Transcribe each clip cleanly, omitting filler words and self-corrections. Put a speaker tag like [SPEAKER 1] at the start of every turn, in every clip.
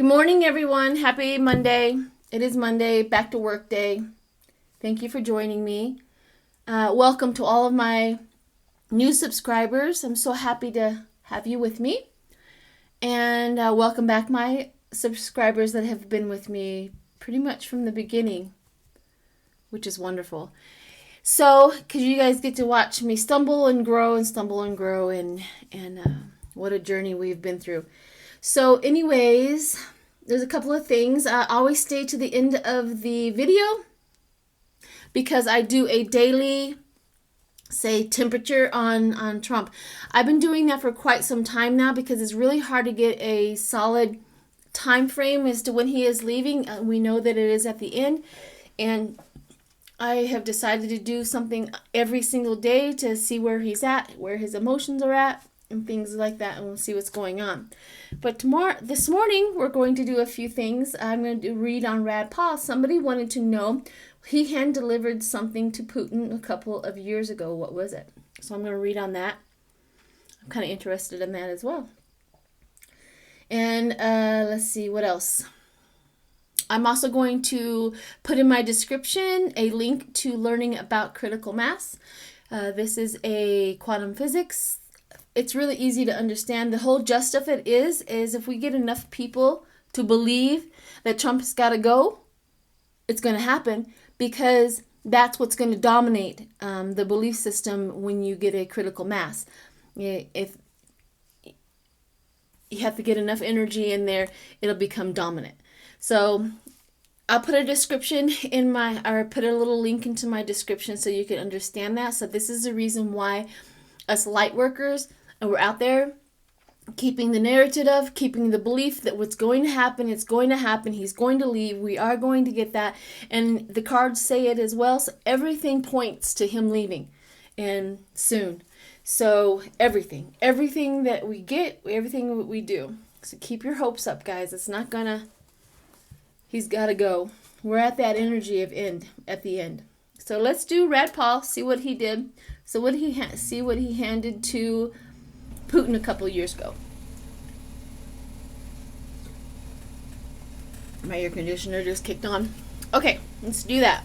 [SPEAKER 1] Good morning, everyone. Happy Monday. It is Monday, back to work day. Thank you for joining me. Welcome to all of my new subscribers. I'm so happy to have you with me. And welcome back my subscribers that have been with me pretty much from the beginning, which is wonderful. So, because you guys get to watch me stumble and grow and what a journey we've been through. So anyways, there's a couple of things. I always stay to the end of the video because I do a daily, say, temperature on Trump. I've been doing that for quite some time now because it's really hard to get a solid time frame as to when he is leaving. We know that it is at the end, and I have decided to do something every single day to see where he's at, where his emotions are at, and things like that, and we'll see what's going on. But this morning, we're going to do a few things. I'm going to read on Rad Paul. Somebody wanted to know, he hand-delivered something to Putin a couple of years ago. What was it? So I'm going to read on that. I'm kind of interested in that as well. And let's see, what else? I'm also going to put in my description a link to learning about critical mass. This is a quantum physics. It's really easy to understand. The whole gist of it is if we get enough people to believe that Trump's got to go, it's going to happen, because that's what's going to dominate the belief system when you get a critical mass. If you have to get enough energy in there, it'll become dominant. So I'll put a description put a little link into my description so you can understand that. So this is the reason why us light workers, and we're out there keeping the narrative of, keeping the belief that what's going to happen, it's going to happen, he's going to leave, we are going to get that. And the cards say it as well. So everything points to him leaving, and soon. So everything that we get, everything that we do. So keep your hopes up, guys. It's not gonna, he's got to go. We're at that energy of end, at the end. So let's do Rad Paul, see what he did. So see what he handed to Putin a couple of years ago. My air conditioner just kicked on. Okay, let's do that.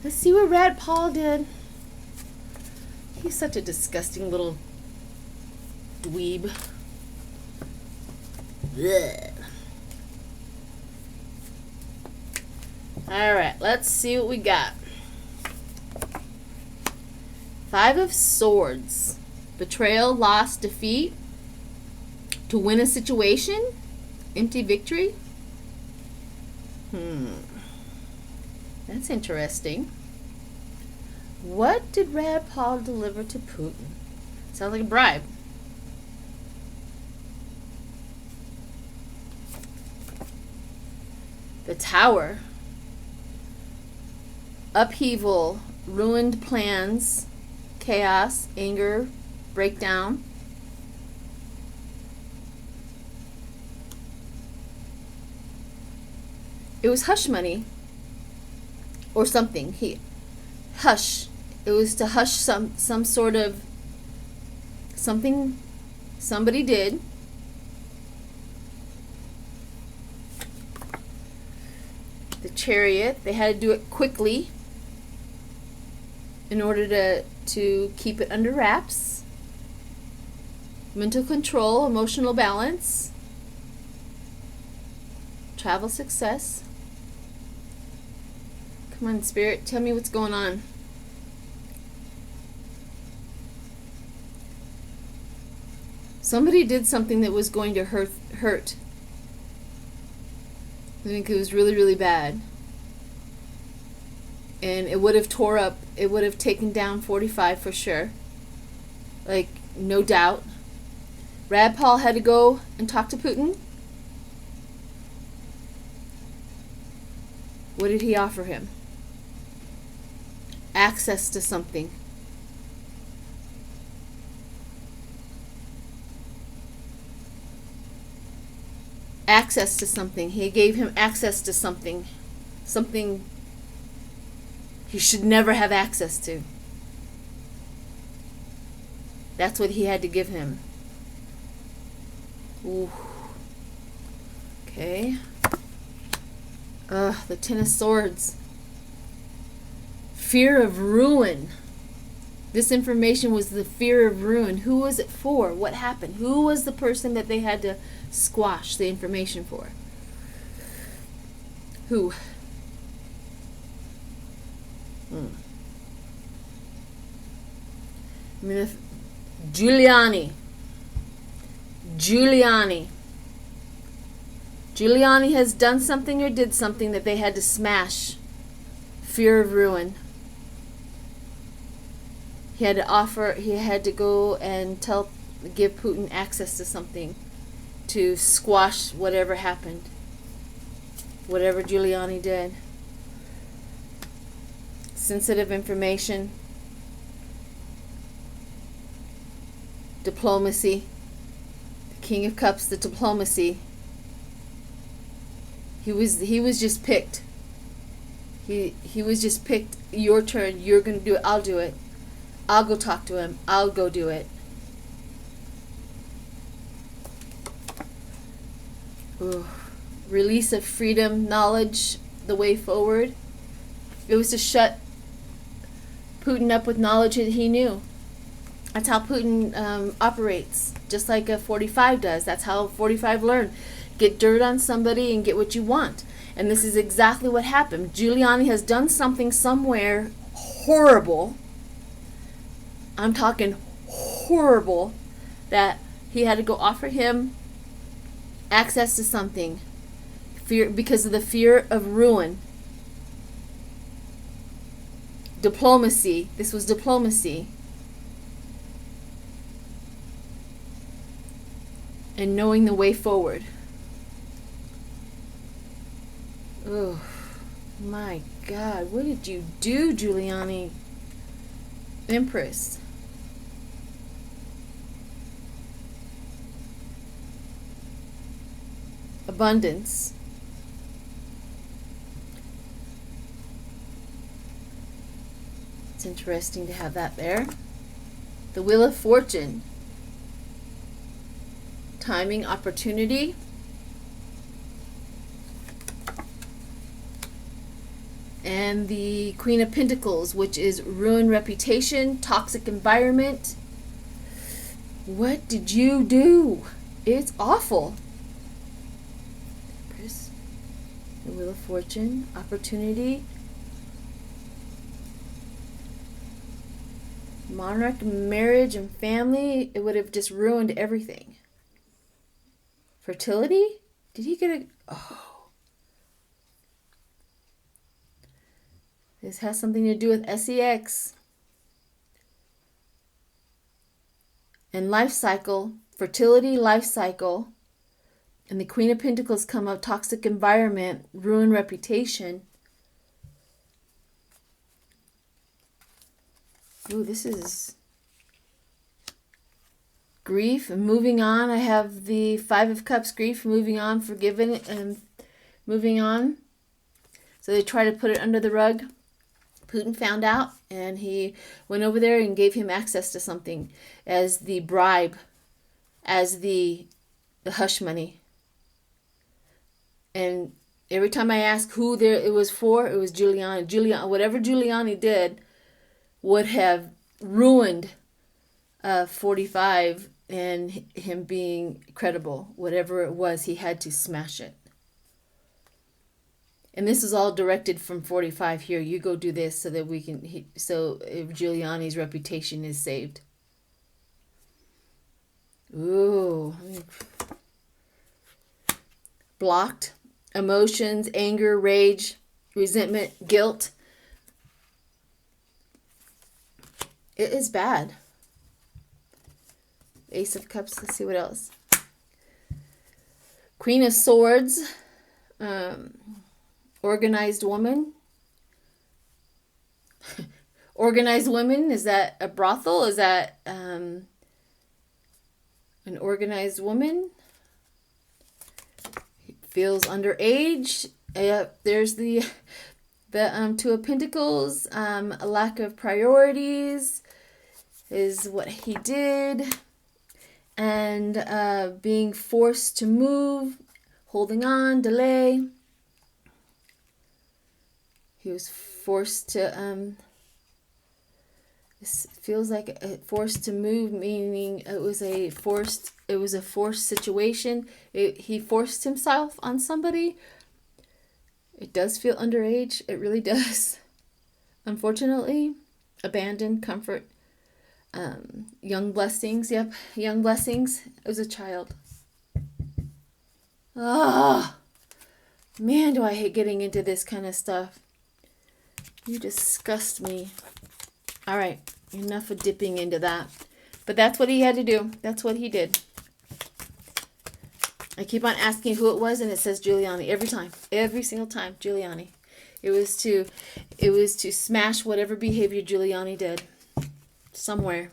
[SPEAKER 1] Let's see what Rad Paul did. He's such a disgusting little dweeb. Blech. All right, let's see what we got. 5 of Swords. Betrayal, loss, defeat. To win a situation. Empty victory. That's interesting. What did Rad Paul deliver to Putin? Sounds like a bribe. The Tower. Upheaval, ruined plans, chaos, anger, breakdown. It was hush money or something. Hush. It was to hush some sort of something somebody did. The Chariot, they had to do it quickly in order to keep it under wraps. Mental control, emotional balance, travel success. Come on, Spirit, tell me what's going on. Somebody did something that was going to hurt. I think it was really, really bad. And it would have tore up, it would have taken down 45 for sure. Like, no doubt. Rad Paul had to go and talk to Putin. What did he offer him? Access to something. Access to something. He gave him access to something. Something he should never have access to. That's what he had to give him. Ooh. Okay. Okay. The Ten of Swords. Fear of ruin. This information was the fear of ruin. Who was it for? What happened? Who was the person that they had to squash the information for? Who? Giuliani. Giuliani has done something or did something that they had to smash. Fear of ruin. He had to go and give Putin access to something to squash whatever happened. Whatever Giuliani did. Sensitive information. Diplomacy. The King of Cups, the diplomacy. He was just picked. He was just picked. Your turn. You're going to do it. I'll do it. I'll go talk to him. I'll go do it. Ooh. Release of freedom, knowledge, the way forward. It was to shut Putin up with knowledge that he knew. That's how Putin operates, just like a 45 does. That's how 45 learned. Get dirt on somebody and get what you want. And this is exactly what happened. Giuliani has done something somewhere horrible. I'm talking horrible, that he had to go offer him access to something because of the fear of ruin. Diplomacy. This was diplomacy. And knowing the way forward. Oh, my God. What did you do, Giuliani? Empress. Abundance. It's interesting to have that there. The Wheel of Fortune. Timing, opportunity. And the Queen of Pentacles, which is ruined reputation, toxic environment. What did you do? It's awful. The Wheel of Fortune, opportunity. Monarch, marriage, and family. It would have just ruined everything. Fertility? Did he get a... Oh. This has something to do with sex. And life cycle. Fertility, life cycle. And the Queen of Pentacles come up. Toxic environment. Ruined reputation. Ooh, this is grief and moving on. I have the Five of Cups, grief, moving on, forgiven, and moving on. So they try to put it under the rug. Putin found out, and he went over there and gave him access to something as the bribe, as the hush money. And every time I ask who it was for, it was Giuliani. Whatever Giuliani did would have ruined 45 and him being credible. Whatever it was, he had to smash it. And this is all directed from 45 here. You go do this so that we can, so Giuliani's reputation is saved. Ooh. Blocked. Emotions, anger, rage, resentment, guilt. It is bad. Ace of Cups. Let's see what else. Queen of Swords. Organized woman. Organized women. Is that a brothel? Is that an organized woman? Feels underage. There's the Two of Pentacles. A lack of priorities is what he did. And being forced to move. holding on, delay. He was forced to, this feels like forced to move, meaning it was a forced situation. He forced himself on somebody. It does feel underage. It really does. Unfortunately, abandoned, comfort, young blessings. Yep, young blessings. It was a child. Oh, man, do I hate getting into this kind of stuff. You disgust me. All right, enough of dipping into that. But that's what he had to do. That's what he did. I keep on asking who it was, and it says Giuliani every time. Every single time, Giuliani. It was to smash whatever behavior Giuliani did. Somewhere.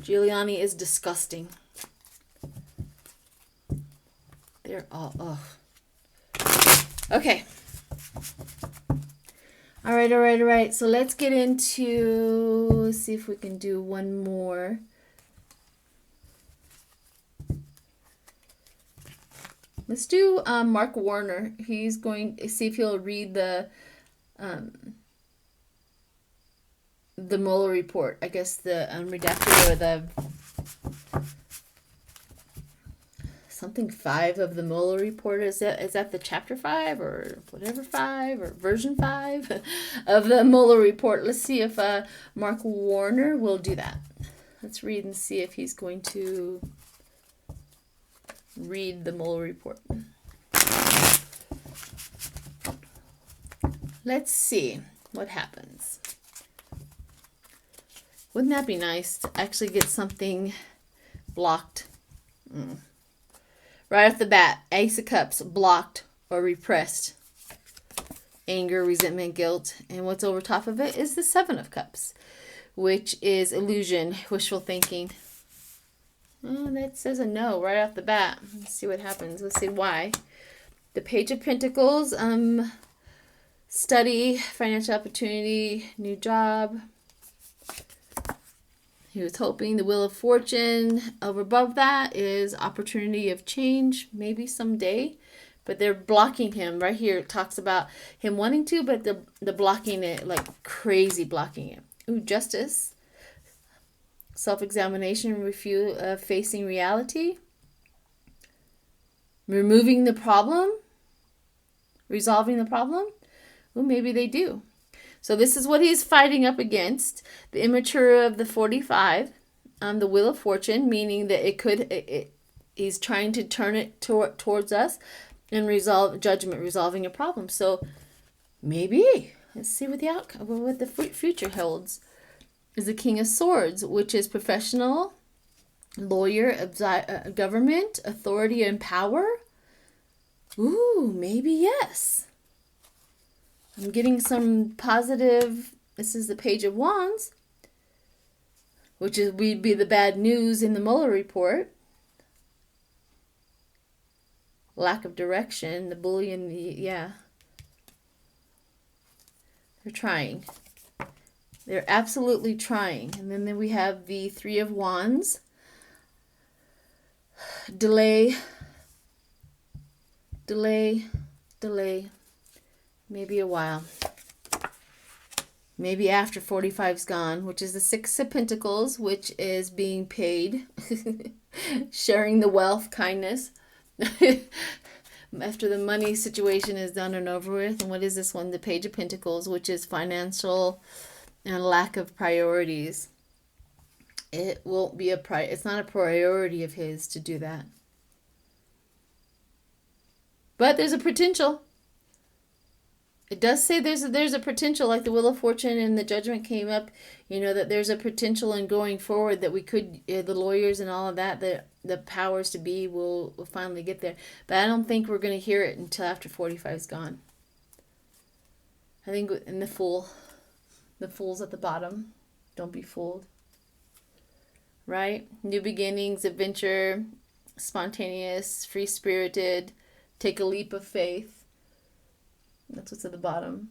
[SPEAKER 1] Giuliani is disgusting. They're all, okay. All right. So let's get into, see if we can do one more. Let's do Mark Warner. He's going to see if he'll read the Mueller report. I guess the redacted, or the something 5 of the Mueller report. Is that the chapter 5 or whatever 5 or version 5 of the Mueller report? Let's see if Mark Warner will do that. Let's read and see if he's going to read the Mueller report. Let's see what happens. Wouldn't that be nice to actually get something blocked? Right off the bat, Ace of Cups, blocked or repressed. Anger, resentment, guilt. And what's over top of it is the 7 of Cups, which is illusion, wishful thinking. Oh, that says a no right off the bat. Let's see what happens. Let's see why. The Page of Pentacles, study, financial opportunity, new job. He was hoping. The Wheel of Fortune. Over above that is opportunity of change, maybe someday. But they're blocking him. Right here it talks about him wanting to, but they're blocking it, like crazy blocking it. Ooh, Justice. Self-examination, facing reality. Removing the problem. Resolving the problem. Well, maybe they do. So this is what he's fighting up against. The immature of the 45. The Wheel of Fortune, meaning that he's trying to turn it towards us and resolving a problem. So maybe. Let's see what the outcome, what the future holds. Is the King of Swords, which is professional, lawyer, government, authority, and power. Ooh, maybe yes. I'm getting some positive. This is the Page of Wands, which would be the bad news in the Mueller report. Lack of direction, the bully, yeah. They're trying. They're absolutely trying. And then we have the 3 of Wands. Delay. Maybe a while. Maybe after 45's gone, which is the 6 of Pentacles, which is being paid. Sharing the wealth, kindness. After the money situation is done and over with. And what is this one? The Page of Pentacles, which is financial and lack of priorities. It won't be it's not a priority of his to do that. But there's a potential. It does say there's a potential, like the Wheel of Fortune and the Judgment came up, that there's a potential in going forward that we could, the lawyers and all of that, the powers to be will finally get there. But I don't think we're going to hear it until after 45 is gone. I think in the Fool's at the bottom. Don't be fooled. Right? New beginnings, adventure, spontaneous, free-spirited, take a leap of faith. That's what's at the bottom.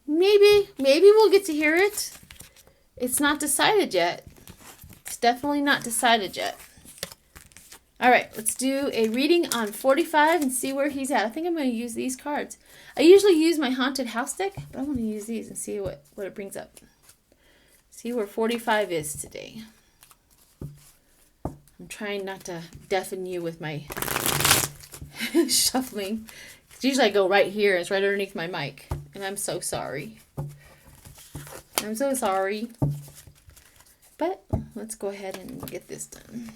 [SPEAKER 1] Maybe we'll get to hear it. It's not decided yet. It's definitely not decided yet. All right, let's do a reading on 45 and see where he's at. I think I'm going to use these cards. I usually use my haunted house deck, but I want to use these and see what it brings up. See where 45 is today. I'm trying not to deafen you with my shuffling. Usually I go right here. It's right underneath my mic. And I'm so sorry. I'm so sorry. But let's go ahead and get this done.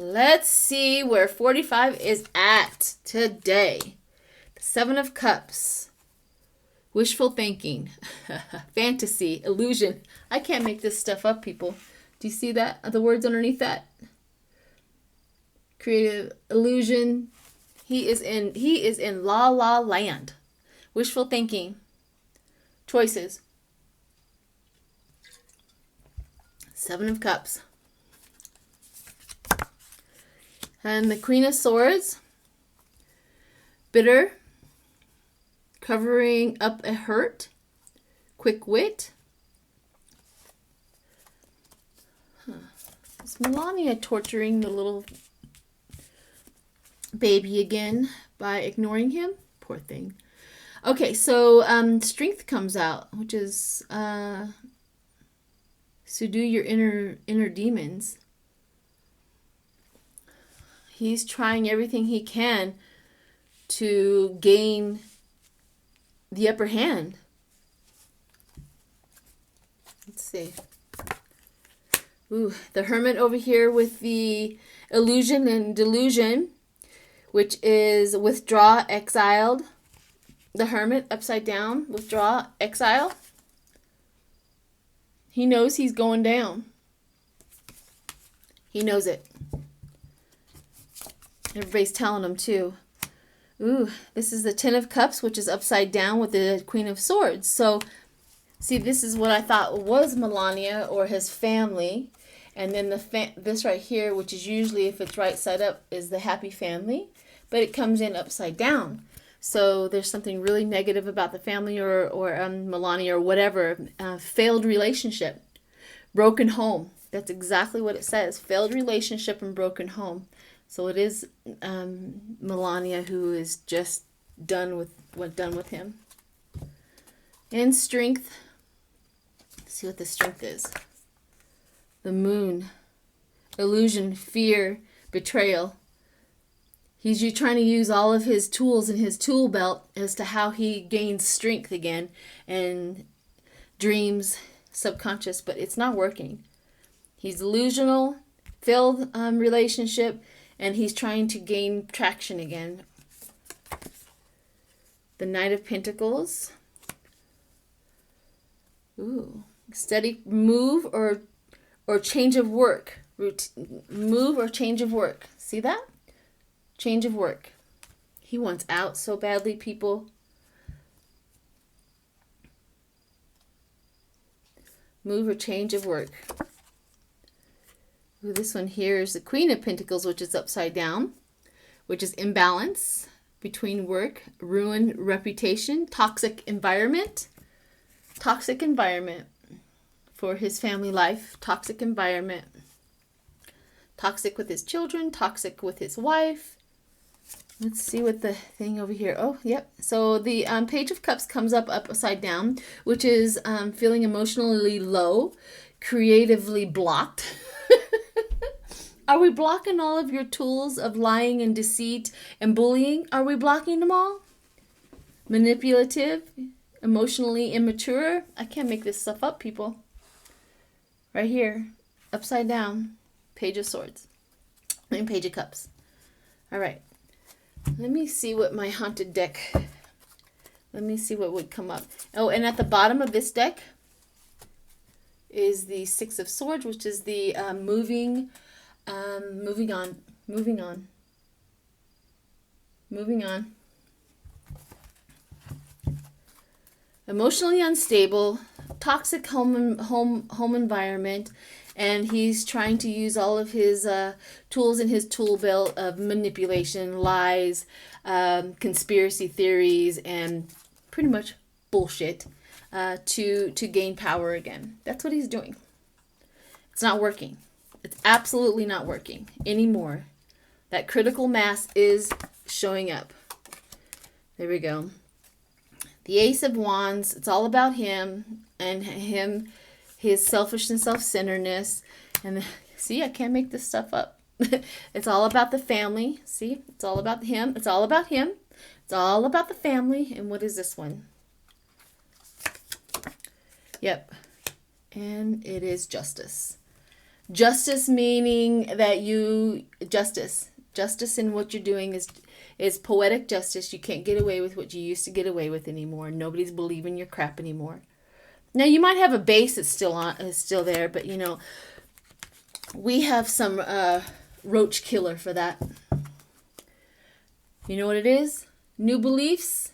[SPEAKER 1] Let's see where 45 is at today. The 7 of Cups. Wishful thinking. Fantasy. Illusion. I can't make this stuff up, people. Do you see that? The words underneath that? Creative illusion. He is in la la land. Wishful thinking. Choices. 7 of Cups. And the Queen of Swords. Bitter. Covering up a hurt. Quick wit. Is Melania torturing the little baby again by ignoring him? Poor thing. Okay, so strength comes out, which is subdue your inner demons. He's trying everything he can to gain the upper hand. Let's see. Ooh, the Hermit over here with the illusion and delusion, which is withdraw, exiled. The Hermit upside down, withdraw, exile. He knows he's going down. He knows it. Everybody's telling him too. Ooh, this is the 10 of Cups, which is upside down with the Queen of Swords. So, see, this is what I thought was Melania or his family. And then this right here, which is usually, if it's right side up, is the happy family. But it comes in upside down. So there's something really negative about the family or Melania or whatever. Failed relationship. Broken home. That's exactly what it says. Failed relationship and broken home. So it is Melania who is just done with him. And strength. Let's see what the strength is. The Moon. Illusion, fear, betrayal. He's trying to use all of his tools in his tool belt as to how he gains strength again. And dreams, subconscious, but it's not working. He's delusional, failed relationship, and he's trying to gain traction again. The Knight of Pentacles. Ooh. Steady move or change of work. Move or change of work. See that? Change of work. He wants out so badly, people. Move or change of work. Ooh, this one here is the Queen of Pentacles, which is upside down, which is imbalance between work, ruin, reputation, toxic environment. Toxic environment for his family life. Toxic environment. Toxic with his children, toxic with his wife. Let's see what the thing over here. Oh, yep. So the Page of Cups comes up upside down, which is feeling emotionally low, creatively blocked. Are we blocking all of your tools of lying and deceit and bullying? Are we blocking them all? Manipulative, emotionally immature. I can't make this stuff up, people. Right here, upside down, Page of Swords. And Page of Cups. All right. Let me see what my haunted deck, let me see what would come up. Oh, and at the bottom of this deck is the Six of Swords, which is the moving on. Emotionally unstable, toxic home environment, and he's trying to use all of his tools in his tool belt of manipulation, lies, conspiracy theories, and pretty much bullshit to gain power again. That's what he's doing. It's not working. It's absolutely not working anymore. That critical mass is showing up. There we go. The Ace of Wands, it's all about him and his selfish and self-centeredness. And see, I can't make this stuff up. It's all about the family. See, it's all about him. It's all about him. It's all about the family. And what is this one? Yep. And it is justice. Justice meaning that justice in what you're doing is poetic justice. You can't get away with what you used to get away with anymore. Nobody's believing your crap anymore. Now you might have a base that's still there, but you know, we have some roach killer for that. You know what it is? New beliefs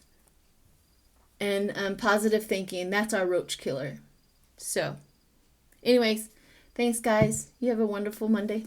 [SPEAKER 1] and positive thinking. That's our roach killer. So, anyways, thanks guys. You have a wonderful Monday.